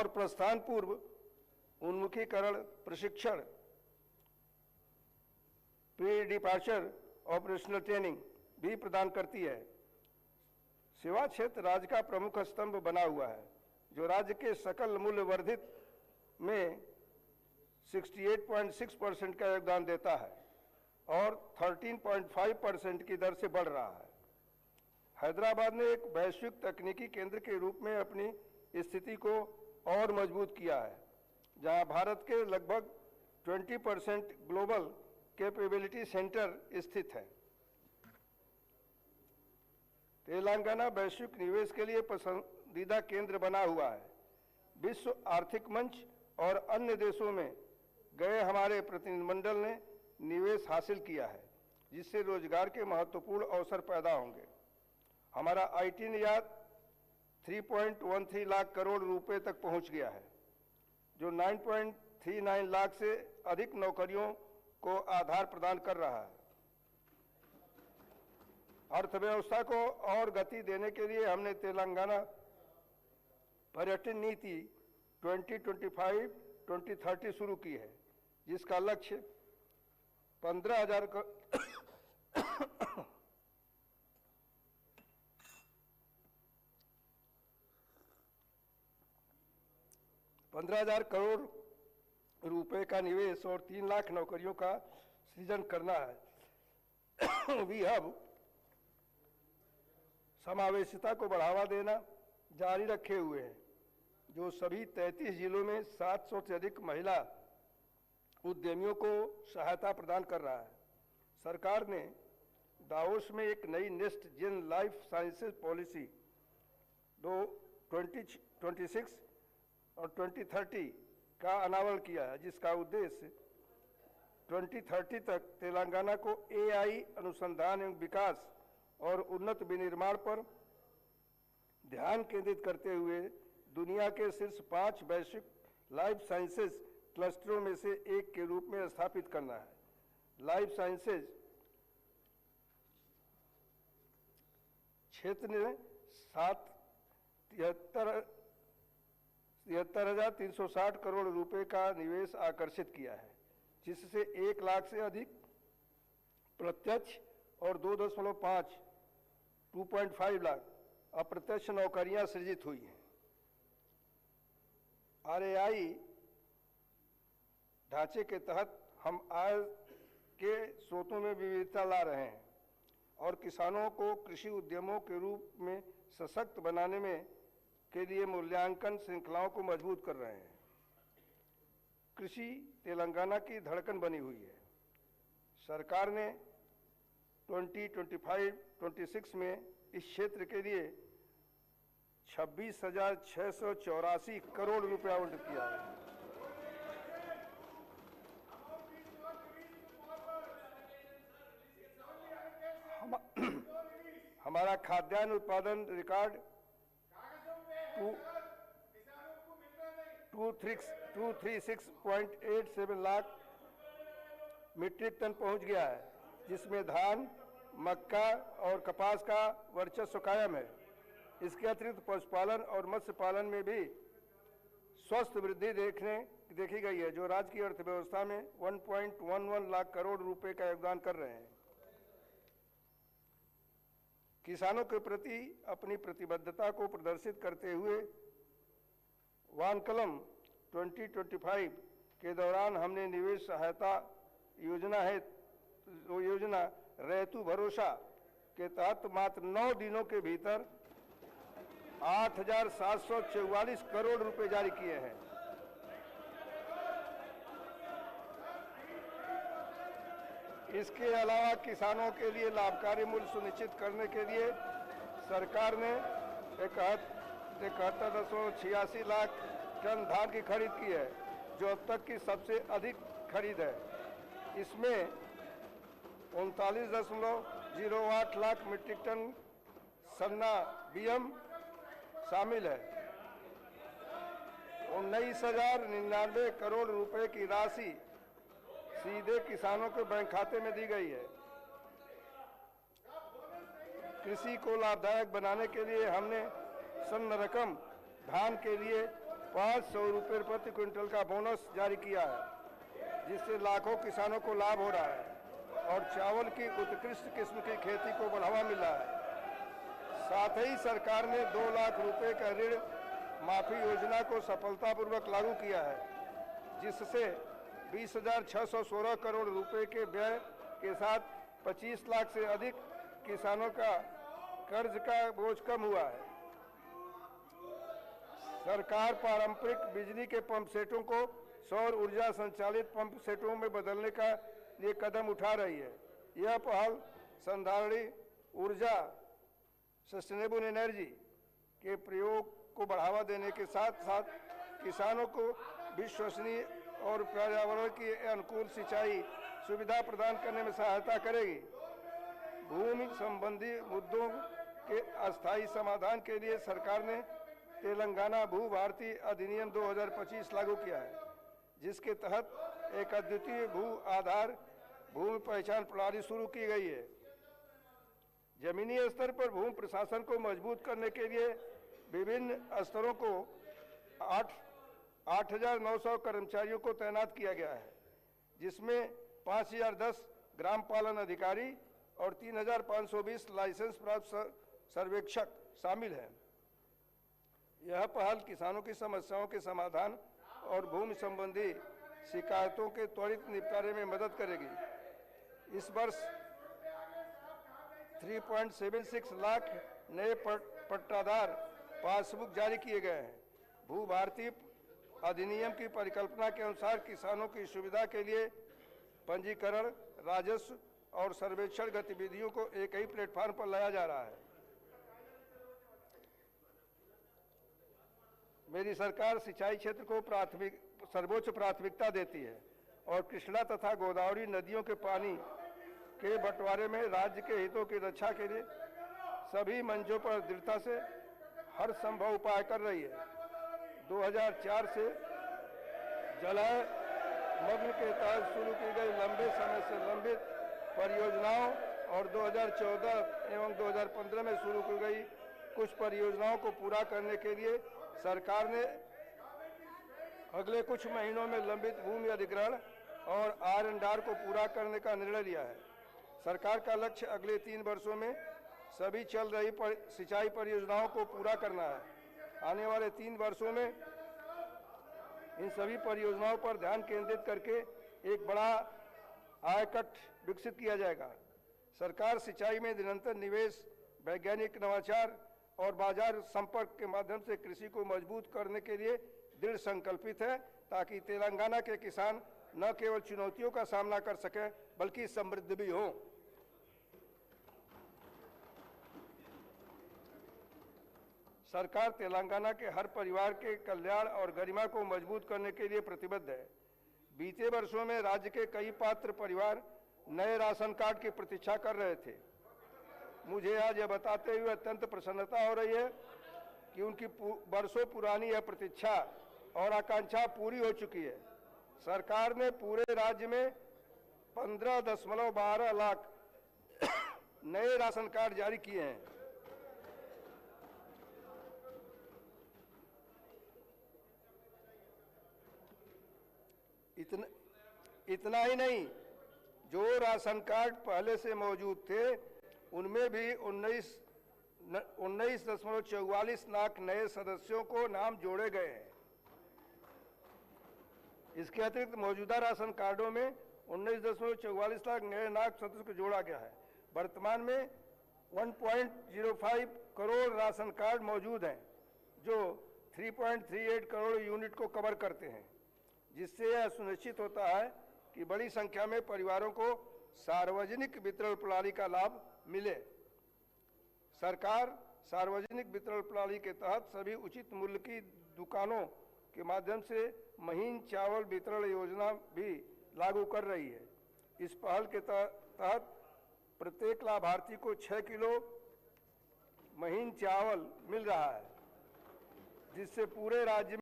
और प्रस्थान पूर्व उन्मुखीकरण प्रशिक्षण, प्री डिपार्चर ऑपरेशनल ट्रेनिंग भी प्रदान करती है। सेवा क्षेत्र राज्य का प्रमुख स्तंभ बना हुआ है, जो राज्य के सकल मूल्य वर्धित में 68.6% का योगदान देता है और 13.5% की दर से बढ़ रहा है। हैदराबाद ने एक वैश्विक तकनीकी केंद्र के रूप में अपनी स्थिति को और मजबूत किया है, जहां भारत के लगभग 20% ग्लोबल कैपेबिलिटी सेंटर स्थित है। तेलंगाना वैश्विक निवेश के लिए पसंदीदा केंद्र बना हुआ है। विश्व आर्थिक मंच और अन्य देशों में गए हमारे प्रतिनिधिमंडल ने निवेश हासिल किया है, जिससे रोजगार के महत्वपूर्ण अवसर पैदा होंगे। हमारा आईटी निर्यात 3.13 लाख करोड़ रुपए तक पहुंच गया है, जो 9.39 लाख से अधिक नौकरियों को आधार प्रदान कर रहा है। अर्थव्यवस्था को और गति देने के लिए हमने तेलंगाना पर्यटन नीति 2025-2030 शुरू की है, जिसका लक्ष्य 15,000 करोड़ रुपए का निवेश और 3 लाख नौकरियों का सृजन करना है। वी हब समावेशिता को बढ़ावा देना जारी रखे हुए हैं, जो सभी 33 जिलों में 700 से अधिक महिला उद्यमियों को सहायता प्रदान कर रहा है। सरकार ने दावोस में एक नई next gen life sciences policy 2026 और 2030 का अनावरण किया है, जिसका उद्देश्य 2030 तक तेलंगाना को एआई अनुसंधान एवं विकास और उन्नत विनिर्माण पर ध्यान केंद्रित करते हुए दुनिया के शीर्ष 5 वैश्विक लाइफ साइंसेज क्लस्टरों में से एक के रूप में स्थापित करना है। लाइफ साइंसेज क्षेत्र ने 73,360 करोड़ रुपए का निवेश आकर्षित किया है, जिससे 1 लाख से अधिक प्रत्यक्ष और 2.5 लाख अप्रत्यक्ष नौकरियां सृजित हुई हैं। आरएआई ढांचे के तहत हम आय के स्रोतों में विविधता ला रहे हैं और किसानों को कृषि उद्यमों के रूप में सशक्त बनाने में के लिए मूल्यांकन श्रृंखलाओं को मजबूत कर रहे हैं। कृषि तेलंगाना की धड़कन बनी हुई है। सरकार ने 2025-26 में इस क्षेत्र के लिए 26,684 करोड़ रुपए आवंटित किया है। हमारा खाद्यान्न उत्पादन रिकॉर्ड 236.87 लाख मीट्रिक टन पहुंच गया है, जिसमें धान, मक्का और कपास का वर्चस्व कायम है। इसके अतिरिक्त पशुपालन और मत्स्य पालन में भी स्वस्थ वृद्धि देखी गई है, जो राज्य की अर्थव्यवस्था में 1.11 लाख करोड़ रुपए का योगदान कर रहे हैं। किसानों के प्रति अपनी प्रतिबद्धता को प्रदर्शित करते हुए वानकलम 2025 के दौरान हमने निवेश सहायता योजना रैतु भरोसा के तहत मात्र 9 दिनों के भीतर 8,744 करोड़ रुपए जारी किए हैं। इसके अलावा किसानों के लिए लाभकारी मूल्य सुनिश्चित करने के लिए सरकार ने 71.86 लाख टन धान की खरीद की है, जो अब तक की सबसे अधिक खरीद है। इसमें 39.08 लाख मीट्रिक टन सन्ना बीएम शामिल है। 19,099 करोड़ रुपए की राशि सीधे किसानों के बैंक खाते में दी गई है। कृषि को लाभदायक बनाने के लिए हमने सन्न रकम धान के लिए 500 रुपये प्रति क्विंटल का बोनस जारी किया है, जिससे लाखों किसानों को लाभ हो रहा है और चावल की उत्कृष्ट किस्म की खेती को बढ़ावा मिला है। साथ ही सरकार ने 2 लाख रुपए का ऋण माफी योजना को सफलतापूर्वक लागू किया है, जिससे 20,616 करोड़ रुपए के व्यय के साथ 25 लाख से अधिक किसानों का कर्ज का बोझ कम हुआ है। सरकार पारंपरिक बिजली के पंप सेटों को सौर ऊर्जा संचालित पंप सेटों में बदलने का लिए कदम उठा रही है। यह पहल संधारणीय ऊर्जा सस्टेनेबल एनर्जी के प्रयोग को बढ़ावा देने के साथ साथ किसानों को विश्वसनीय और पर्यावरण के अनुकूल सिंचाई सुविधा प्रदान करने में सहायता करेगी। भूमि संबंधी मुद्दों के अस्थायी समाधान के लिए सरकार ने तेलंगाना भू भारती अधिनियम 2025 लागू किया है, जिसके तहत एक अद्वितीय भू आधार भूमि पहचान प्रणाली शुरू की गई है। जमीनी स्तर पर भूमि प्रशासन को मजबूत करने के लिए विभिन्न स्तरों को 8,900 कर्मचारियों को तैनात किया गया है, जिसमें 5,010 ग्राम पालन अधिकारी और 3,520 लाइसेंस प्राप्त सर्वेक्षक शामिल हैं। यह पहल किसानों की समस्याओं के समाधान और भूमि संबंधी शिकायतों के त्वरित निपटारे में मदद करेगी। इस वर्ष 3.76 लाख नए पट्टादार पासबुक जारी किए गए हैं। भू भारती अधिनियम की परिकल्पना के अनुसार किसानों की सुविधा के लिए पंजीकरण, राजस्व और सर्वेक्षण गतिविधियों को एक ही प्लेटफॉर्म पर लाया जा रहा है। मेरी सरकार सिंचाई क्षेत्र को सर्वोच्च प्राथमिकता देती है और कृष्णा तथा गोदावरी नदियों के पानी के बंटवारे में राज्य के हितों की रक्षा के लिए सभी मंचों पर दृढ़ता से हर संभव उपाय कर रही है। 2004 से जलमग्न के तहत शुरू की गई लंबे समय से लंबित परियोजनाओं और 2014 एवं 2015 में शुरू की गई कुछ परियोजनाओं को पूरा करने के लिए सरकार ने अगले कुछ महीनों में लंबित भूमि अधिग्रहण और R&R को पूरा करने का निर्णय लिया है। सरकार का लक्ष्य अगले 3 वर्षों में सभी चल रही सिंचाई परियोजनाओं को पूरा करना है। आने वाले 3 वर्षों में इन सभी परियोजनाओं पर ध्यान केंद्रित करके एक बड़ा आयकट विकसित किया जाएगा। सरकार सिंचाई में निरंतर निवेश, वैज्ञानिक नवाचार और बाजार संपर्क के माध्यम से कृषि को मजबूत करने के लिए दृढ़ संकल्पित है, ताकि तेलंगाना के किसान न केवल चुनौतियों का सामना कर सकें बल्कि समृद्ध भी हों। सरकार तेलंगाना के हर परिवार के कल्याण और गरिमा को मजबूत करने के लिए प्रतिबद्ध है। बीते वर्षों में राज्य के कई पात्र परिवार नए राशन कार्ड की प्रतीक्षा कर रहे थे। मुझे आज यह बताते हुए अत्यंत प्रसन्नता हो रही है कि उनकी वर्षों पुरानी यह प्रतीक्षा और आकांक्षा पूरी हो चुकी है। सरकार ने पूरे राज्य में 15.12 लाख नए राशन कार्ड जारी किए हैं। इतना ही नहीं, जो राशन कार्ड पहले से मौजूद थे उनमें भी 19.44 लाख नए सदस्यों को नाम जोड़े गए हैं। इसके अतिरिक्त मौजूदा राशन कार्डों में 19.44 लाख नए नाग सदस्य को जोड़ा गया है। वर्तमान में 1.05 करोड़ राशन कार्ड मौजूद हैं, जो 3.38 करोड़ यूनिट को कवर करते हैं, जिससे यह सुनिश्चित होता है कि बड़ी संख्या में परिवारों को सार्वजनिक वितरण प्रणाली का लाभ मिले। सरकार सार्वजनिक वितरण प्रणाली के तहत सभी उचित मूल्य की दुकानों के माध्यम से महीन चावल वितरण योजना भी लागू कर रही है। इस पहल के तहत प्रत्येक लाभार्थी को 6 किलो महीन चावल मिल रहा है, जिससे पूरे राज्य